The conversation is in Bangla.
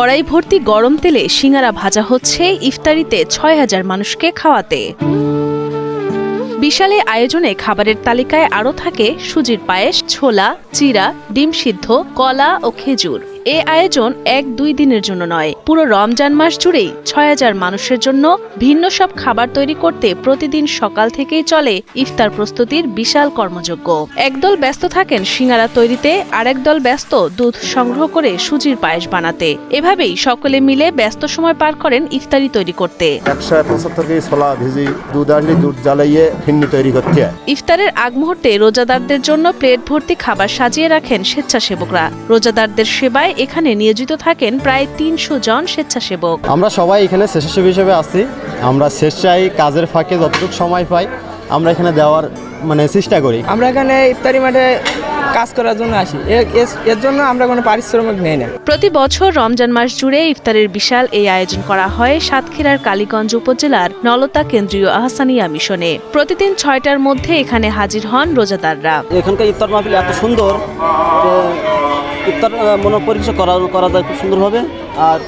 কড়াই ভর্তি গরম তেলে সিঙ্গারা ভাজা হচ্ছে ইফতারিতে ৬,০০০ মানুষকে খাওয়াতে। বিশাল এই আয়োজনে খাবারের তালিকায় আরও থাকে সুজির পায়েস, ছোলা, চিড়া, ডিম সিদ্ধ, কলা ও খেজুর। এই আয়োজন ১-২ দিনের জন্য নয়, পুরো রমজান মাস জুড়েই ৬,০০০ মানুষের জন্য ভিন্ন সব খাবার তৈরি করতে প্রতিদিন সকাল থেকেই চলে ইফতার প্রস্তুতির বিশাল কর্মযজ্ঞ। একদল ব্যস্ত থাকেন সিঙ্গারা তৈরিতে, আরেক দল ব্যস্ত দুধ সংগ্রহ করে সুজির পায়েস বানাতে। এভাবেই সকলে মিলে ব্যস্ত সময় পার করেন ইফতারি তৈরি করতে। ১৭৫ কেজি ছোলা ভিজি দুধ আসলে দুধ জ্বালাইয়ে ফিন্নি তৈরি করতে হয়। ইফতারের আগ মুহূর্তে রোজাদারদের জন্য প্লেট ভর্তি খাবার সাজিয়ে রাখেন স্বেচ্ছাসেবকরা। রোজাদারদের সেবায় এখানে নিয়োজিত থাকেন প্রায় ৩০০ জন স্বেচ্ছাসেবক। আমরা সবাই এখানে স্বেচ্ছাসেবী হিসেবে আছি। আমরা স্বেচ্ছায় কাজের ফাঁকে যতটুকু সময় পাই আমরা এখানে দেওয়ার চেষ্টা করি। আমরা এখানে ইফতারি মাঠে কাজ করার জন্য আসি, এর জন্য আমরা কোনো পারিশ্রমিক নেই না। প্রতি বছর রমজান মাস জুড়ে ইফতারের বিশাল এই আয়োজন করা হয় সাতক্ষীরার কালীগঞ্জ উপজেলার নলতা কেন্দ্রীয় আহসানিয়া মিশনে। প্রতিদিন ৬টার মধ্যে এখানে হাজির হন রোজাদাররা। এখানকার ইফতার মাহফিল এত সুন্দর, ইফতার পরিবেশন করা যায় খুব সুন্দরভাবে। আর